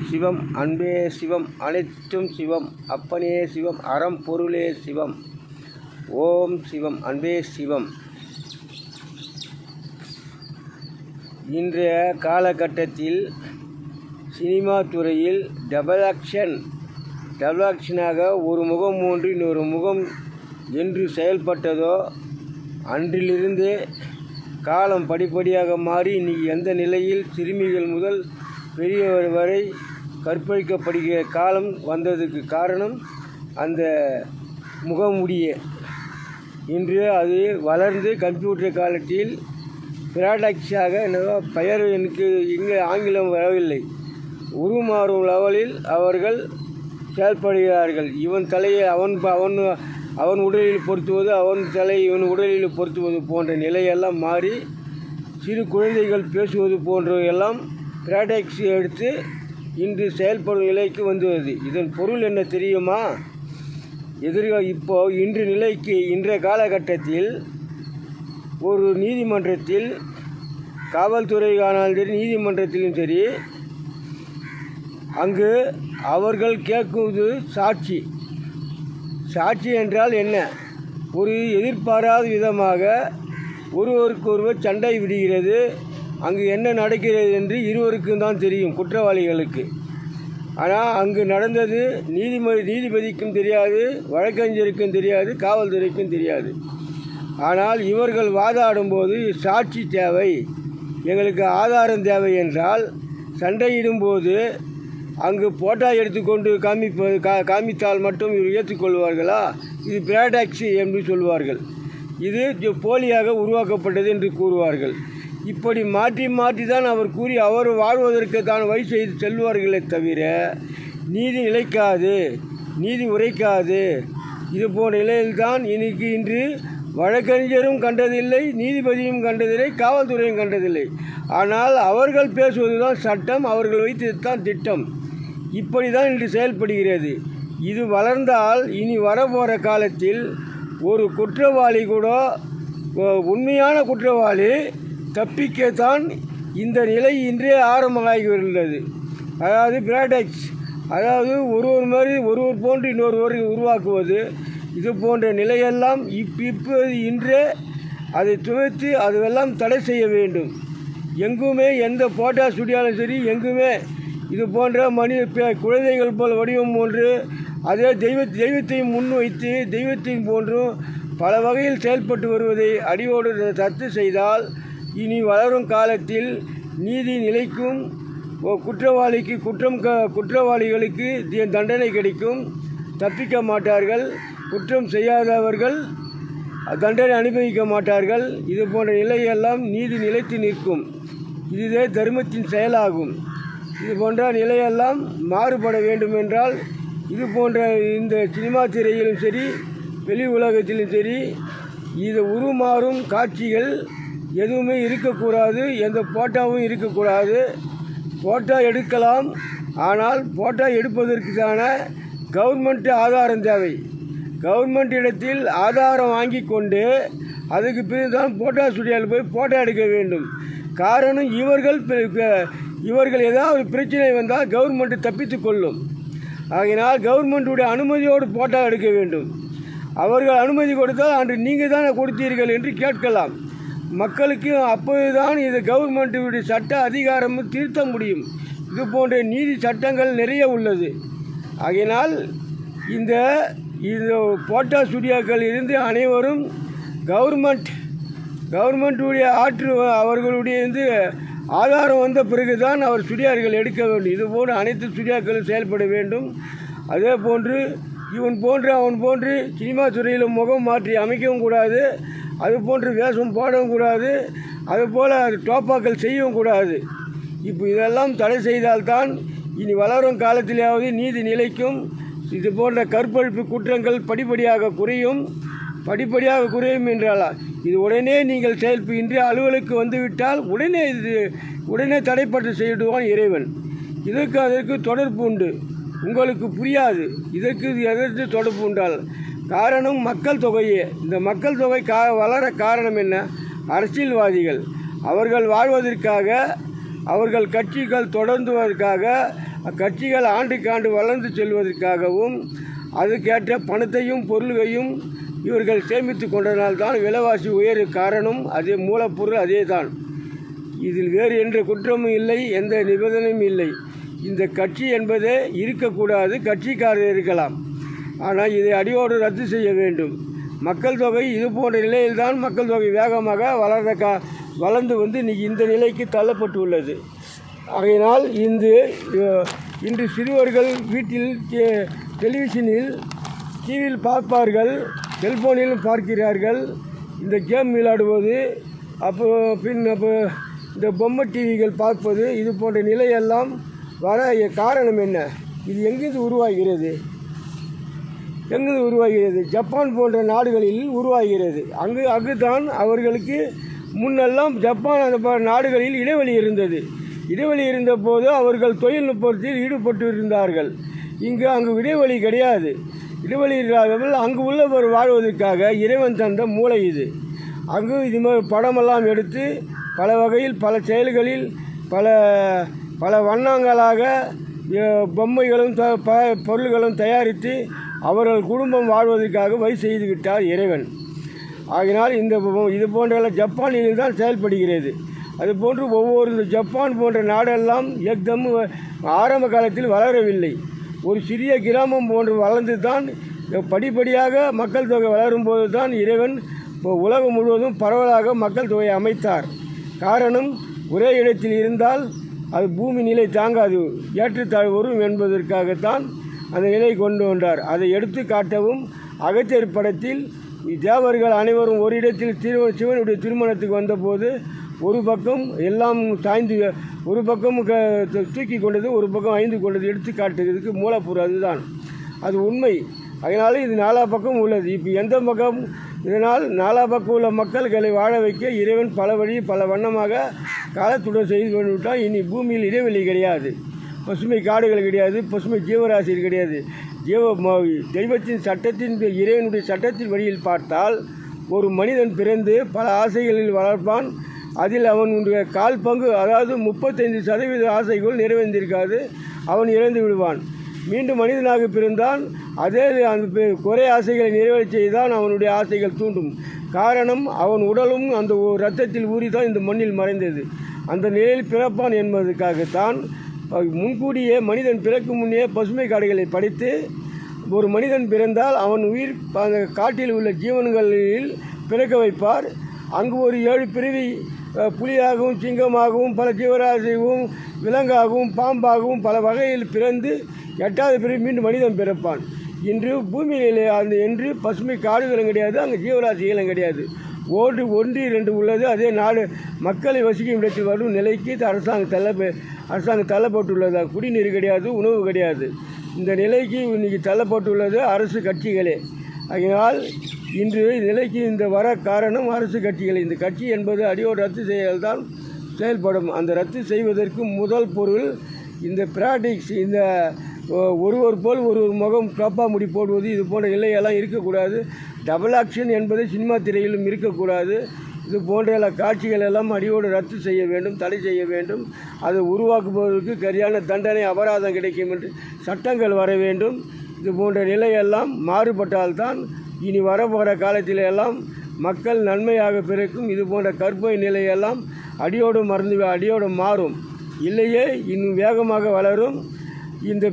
சிவம், அன்பே சிவம், அனைத்தும் சிவம், அப்பனே சிவம், அறம் பொருளே சிவம். ஓம் சிவம், அன்பே சிவம். இன்றைய காலகட்டத்தில் சினிமா துறையில் டபுள் ஆக்ஷனாக ஒரு முகம் போன்று இன்னொரு முகம் என்று செயல்பட்டதோ அன்றிலிருந்து காலம் படிப்படியாக மாறி இன்றைக்கி எந்த நிலையில் சிறுமிகள் முதல் பெரியவர் வரை கற்பழிக்கப்படுகிற காலம் வந்ததுக்கு காரணம் அந்த முகமுடியே. இன்று அது வளர்ந்து கம்ப்யூட்டர் காலத்தில் பிராடக்ட்ஸாக என்னவோ பெயர் எனக்கு இங்கே ஆங்கிலம் வரவில்லை, உருமாறும் லெவலில் அவர்கள் செயல்படுகிறார்கள். இவன் தலையை அவன் உடலில் பொருத்துவது, அவன் தலை இவன் உடலில் பொருத்துவது போன்ற நிலையெல்லாம் மாறி சிறு குழந்தைகள் பேசுவது போன்றவையெல்லாம் பிராடக்ட்ஸ் எடுத்து இன்று செயல்படும் நிலைக்கு வந்துள்ளது. இதன் பொருள் என்ன தெரியுமா? இன்றைய காலகட்டத்தில் ஒரு நீதிமன்றத்தில், காவல்துறையானாலும் சரி, நீதிமன்றத்திலும் சரி, அங்கு அவர்கள் கேட்குவது சாட்சி என்றால் என்ன? ஒரு எதிர்பாராத விதமாக ஒருவருக்கொருவர் சண்டை விடுகிறது. அங்கு என்ன நடக்கிறது என்று இருவருக்கும் தான் தெரியும், குற்றவாளிகளுக்கு. ஆனால் அங்கு நடந்தது நீதிபதிக்கும் தெரியாது, வழக்கறிஞருக்கும் தெரியாது, காவல்துறைக்கும் தெரியாது. ஆனால் இவர்கள் வாதாடும்போது சாட்சி தேவை, எங்களுக்கு ஆதாரம் தேவை என்றால் சண்டையிடும்போது அங்கு போட்டா எடுத்துக்கொண்டு காமித்தால் மட்டும் இவர் ஏற்றுக்கொள்வார்களா? இது பிராடக்ட்ஸ் என்று சொல்வார்கள். இது போலியாக உருவாக்கப்பட்டது என்று கூறுவார்கள். இப்படி மாற்றி தான் அவர் கூறி அவர் வாழ்வதற்கு தான் வழி செய்து செல்வார்களே தவிர நீதி நிலைக்காது, நீதி உரைக்காது. இது போன்ற நிலையில்தான் இன்று வழக்கறிஞரும் கண்டதில்லை, நீதிபதியும் கண்டதில்லை, காவல்துறையும் கண்டதில்லை. ஆனால் அவர்கள் பேசுவது தான் சட்டம், அவர்கள் வைத்தது தான் திட்டம். இப்படி தான் இன்று செயல்படுகிறது. இது வளர்ந்தால் இனி வரப்போகிற காலத்தில் ஒரு குற்றவாளி கூட, உண்மையான குற்றவாளி தப்பிக்கத்தான் இந்த நிலை இன்றே ஆரம்பமாகியுள்ளது. அதாவது பிராடக்ட்ஸ், அதாவது ஒருவர் போன்று இன்னொருவர் உருவாக்குவது, இது போன்ற நிலையெல்லாம் இப்போது இன்றே அதை துவைத்து அதுவெல்லாம் தடை செய்ய வேண்டும். எங்குமே எந்த போட்டா ஸ்டுடியோலும் சரி, எங்குமே இது போன்ற குழந்தைகள் போல் வடிவம் போன்று அதே தெய்வத்தையும் முன்வைத்து தெய்வத்தையும் போன்றும் பல வகையில் செயல்பட்டு வருவதை அடியோடு ரத்து செய்தால் இனி வளரும் காலத்தில் நீதி நிலைக்கும், குற்றவாளிகளுக்கு தண்டனை கிடைக்கும், தப்பிக்க மாட்டார்கள், குற்றம் செய்யாதவர்கள் தண்டனை அனுபவிக்க மாட்டார்கள். இது போன்ற நிலையெல்லாம் நீதி நிலைத்து நிற்கும். இதுவே தர்மத்தின் செயலாகும். இது போன்ற நிலையெல்லாம் மாறுபட வேண்டுமென்றால் இது போன்ற இந்த சினிமா திரையிலும் சரி, வெளி உலகத்திலும் சரி, இது உருமாறும் காட்சிகள் எதுவுமே இருக்கக்கூடாது. எந்த போட்டாவும் இருக்கக்கூடாது. போட்டா எடுக்கலாம், ஆனால் போட்டா எடுப்பதற்கான கவர்மெண்ட் ஆதாரம் தேவை. கவர்மெண்ட் இடத்தில் ஆதாரம் வாங்கி கொண்டு அதுக்கு பிறகு தான் போட்டா ஸ்டுடியோவில் போய் போட்டோ எடுக்க வேண்டும். காரணம், இவர்கள் ஏதாவது பிரச்சனை வந்தால் கவர்மெண்ட் தப்பித்து கொள்ளும். ஆகையினால் கவர்மெண்ட்டுடைய அனுமதியோடு போட்டோ எடுக்க வேண்டும். அவர்கள் அனுமதி கொடுத்தால் அன்று நீங்கள் தானே கொடுத்தீர்கள் என்று கேட்கலாம். மக்களுக்கு அப்போதுதான் இது கவர்மெண்ட்டுடைய சட்ட அதிகாரமும் திருத்த முடியும். இது போன்ற நீதி சட்டங்கள் நிறைய உள்ளது. ஆகையினால் இந்த போட்டா ஸ்டுடியோக்கள் இருந்து அனைவரும் கவர்மெண்ட்டுடைய அவர்களுடைய ஆதாரம் வந்த பிறகு தான் அவர் ஸ்டுடியோக்கள் எடுக்க வேண்டும். இதுபோன்று அனைத்து ஸ்டுடியோக்களும் செயல்பட வேண்டும். அதே போன்று அவன் போன்று சினிமா துறையில் முகம் மாற்றி அமைக்கவும் கூடாது, அதுபோன்று வேஷம் போடவும் கூடாது, அதுபோல் டோப்பாக்கள் செய்யவும் கூடாது. இப்போ இதெல்லாம் தடை செய்தால்தான் இனி வளரும் காலத்திலேயாவது நீதி நிலைக்கும். இது போன்ற கற்பழிப்பு குற்றங்கள் படிப்படியாக குறையும் என்றால் இது உடனே நீங்கள் இன்று அலுவலுக்கு வந்துவிட்டால் உடனே தடைப்பட்டு செய்துவான் இறைவன். அதற்கு தொடர்பு உண்டு. உங்களுக்கு புரியாது எதற்கு தொடர்பு உண்டால். காரணம் மக்கள் தொகையே. இந்த மக்கள் தொகை வளர காரணம் என்ன? அரசியல்வாதிகள் அவர்கள் வாழ்வதற்காக, அவர்கள் கட்சிகள் தொடர்ந்துவதற்காக, அக்கட்சிகள் ஆண்டுக்காண்டு வளர்ந்து செல்வதற்காகவும் அதுக்கேற்ற பணத்தையும் பொருள்களையும் இவர்கள் சேமித்து கொண்டதனால்தான் விலைவாசி உயர காரணம் அதே மூலப்பொருள் அதே தான். இதில் வேறு என்ற குற்றமும் இல்லை, எந்த நிபந்தனையும் இல்லை. இந்த கட்சி என்பதே இருக்கக்கூடாது, கட்சிக்காரர் இருக்கலாம். ஆனால் இதை அடியோடு ரத்து செய்ய வேண்டும். மக்கள் தொகை இது போன்ற நிலையில்தான் மக்கள் தொகை வேகமாக வளர்ந்து வந்து இன்றைக்கி இந்த நிலைக்கு தள்ளப்பட்டுள்ளது. ஆகையினால் இன்று சிறுவர்கள் வீட்டில் டெலிவிஷனில் டிவியில் பார்ப்பார்கள், செல்போனிலும் பார்க்கிறார்கள். இந்த கேம் விளையாடுவது, அப்போ இந்த பொம்மை டிவிகள் பார்ப்பது, இது போன்ற நிலையெல்லாம் வர காரணம் என்ன? இது எங்கிருந்து உருவாகிறது? ஜப்பான் போன்ற நாடுகளில் உருவாகிறது. அங்குதான் அவர்களுக்கு முன்னெல்லாம் ஜப்பான் அந்த நாடுகளில் இடைவெளி இருந்தது. இடைவெளி இருந்தபோது அவர்கள் தொழில்நுட்பத்தில் ஈடுபட்டு இருந்தார்கள். அங்கு இடைவெளி கிடையாது. இடைவெளி இல்லாதவர்கள் அங்கு உள்ளவர் வாழ்வதற்காக இறைவன் தந்த மூளை இது. அங்கு இது மாதிரி படமெல்லாம் எடுத்து பல வகையில் பல செயல்களில் பல வண்ணங்களாக பொம்மைகளும் பொருள்களும் தயாரித்து அவர்கள் குடும்பம் வாழ்வதற்காக வழி செய்து விட்டார் இறைவன். ஆகினால் இது போன்ற ஜப்பானில் தான் செயல்படுகிறது. அதுபோன்று ஒவ்வொரு ஜப்பான் போன்ற நாடெல்லாம் ஏக்தம் ஆரம்ப காலத்தில் வளரவில்லை. ஒரு சிறிய கிராமம் போன்று வளர்ந்து தான் படிப்படியாக மக்கள் தொகை வளரும்போது தான் இறைவன் உலகம் முழுவதும் பரவலாக மக்கள் தொகையை அமைத்தார். காரணம், ஒரே இடத்தில் இருந்தால் அது பூமி நிலை தாங்காது, ஏற்றத்தாழ்வு வரும் என்பதற்காகத்தான் அந்த நிலை கொண்டு வந்தார். அதை எடுத்து காட்டவும் அகத்தியர் படத்தில் தேவர்கள் அனைவரும் ஒரு இடத்தில் சிவனுடைய திருமணத்துக்கு வந்தபோது ஒரு பக்கம் எல்லாம் சாய்ந்து, ஒரு பக்கம் தூக்கி கொண்டது, ஒரு பக்கம் ஐந்து கொண்டது எடுத்து காட்டுறதுக்கு மூலப்பொருள் அதுதான். அது உண்மை. அதனால இது நாலா பக்கம் உள்ளது. இப்போ எந்த பக்கம்? இதனால் நாலா பக்கம் உள்ள மக்கள்களை வாழ வைக்க இறைவன் பல வழி பல வண்ணமாக காலத்துடன் செய்து கொண்டு விட்டால் இனி பூமியில் இடைவெளி கிடையாது, பசுமை காடுகள் கிடையாது, பசுமை ஜீவராசிகள் கிடையாது. தெய்வத்தின் சட்டத்தின் இறைவனுடைய சட்டத்தின் வழியில் பார்த்தால் ஒரு மனிதன் பிறந்து பல ஆசைகளில் வளர்ப்பான். அதில் அவனுடைய கால் பங்கு, அதாவது 35% ஆசைகள் நிறைவேந்திருக்காது, அவன் இறந்து விடுவான். மீண்டும் மனிதனாக பிறந்தான், அதே அந்த குறை ஆசைகளை நிறைவேற செய்தான் அவனுடைய ஆசைகள் தூண்டும். காரணம், அவன் உடலும் அந்த இரத்தத்தில் ஊறிதான் இந்த மண்ணில் மறைந்தது. அந்த நிலையில் பிறப்பான் என்பதற்காகத்தான் முன்கூடியே மனிதன் பிறக்கும் முன்னே பசுமை காடுகளை படைத்து ஒரு மனிதன் பிறந்தால் அவன் உயிர் அந்த காட்டில் உள்ள ஜீவன்களில் பிறக்க வைப்பார். அங்கு ஒரு 7 பிறவி புலியாகவும் சிங்கமாகவும் பல ஜீவராசியாகவும் விலங்காகவும் பாம்பாகவும் பல வகையில் பிறந்து 8வது பிறவி மீண்டும் மனிதன் பிறப்பான். இன்று பூமியிலே என்று பசுமை காடுகளும் கிடையாது, அங்கே ஜீவராசிகளும் கிடையாது. 1, 2 உள்ளது. அதே நாடு மக்களை வசிக்கும் இடத்தில் வரும் நிலைக்கு அரசாங்கம் தள்ளப்பட்டுள்ளது. குடிநீர் கிடையாது, உணவு கிடையாது. இந்த நிலைக்கு இன்றைக்கி தள்ளப்பட்டுள்ளது அரசு கட்சிகளே. அதனால் இன்று நிலைக்கு இந்த வர காரணம் அரசு கட்சிகள். இந்த கட்சி என்பது அடியோடு ரத்து செய்தால்தான் செயல்படும். அந்த ரத்து செய்வதற்கு முதல் பொருள் இந்த பிராக்டிக்ஸ், இந்த ஒருவர் போல் ஒரு முகம் காப்பா முடி போடுவது, இது போன்ற நிலையெல்லாம் இருக்கக்கூடாது. டபுள் ஆக்ஷன் என்பது சினிமா திரையிலும் இருக்கக்கூடாது. இது போன்ற காட்சிகள் எல்லாம் அடியோடு ரத்து செய்ய வேண்டும், தடை செய்ய வேண்டும். அதை உருவாக்குபவர்களுக்கு சரியான தண்டனை அபராதம் கிடைக்கும் என்று சட்டங்கள் வர வேண்டும். இது போன்ற நிலையெல்லாம் மாறுபட்டால்தான் இனி வரப்போகிற காலத்திலெல்லாம் மக்கள் நன்மையாக பிறக்கும். இது போன்ற கற்பனை நிலையெல்லாம் அடியோடு மாறும். இல்லையே இன்னும் வேகமாக வளரும். இந்த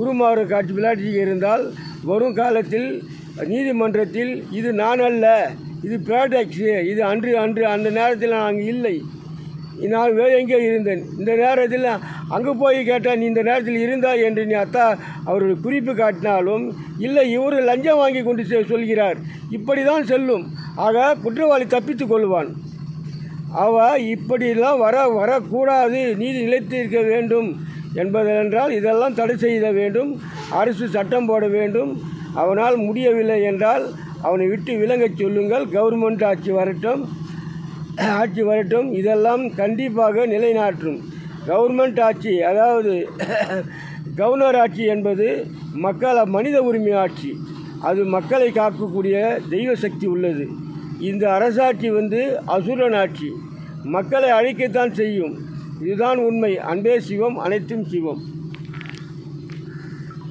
உருமாறு காட்சி விளையாட்டு இருந்தால் வரும் காலத்தில் நீதிமன்றத்தில் இது நான் அல்ல, இது பிராடக்ட்ஸு, இது அன்று அந்த நேரத்தில் நான் அங்கே இல்லை, நான் வேறு எங்கே இருந்தேன், இந்த நேரத்தில் அங்கே போய் கேட்டால் நீ இந்த நேரத்தில் இருந்தால் என்று நீ அவருடைய குறிப்பு காட்டினாலும் இல்லை, இவர் லஞ்சம் வாங்கி கொண்டு சொல்கிறார், இப்படி தான் செல்லும். ஆக குற்றவாளி தப்பித்து கொள்வான். இப்படிலாம் வரக்கூடாது, நீதி நிலைத்திருக்க வேண்டும் என்பதென்றால் இதெல்லாம் தடை செய்ய வேண்டும். அரசு சட்டம் போட வேண்டும். அவனால் முடியவில்லை என்றால் அவனை விட்டு விலங்கச் சொல்லுங்கள். கவர்மெண்ட் ஆட்சி வரட்டும். இதெல்லாம் கண்டிப்பாக நிலைநாட்டும். கவர்மெண்ட் ஆட்சி, அதாவது கவர்னர் ஆட்சி என்பது மனித உரிமை ஆட்சி. அது மக்களை காக்கக்கூடிய தெய்வ சக்தி உள்ளது. இந்த அரசாட்சி அசுரன் ஆட்சி, மக்களை அழிக்கத்தான் செய்யும். இதுதான் உண்மை. அன்பே சிவம், அனைத்தும் சிவம்.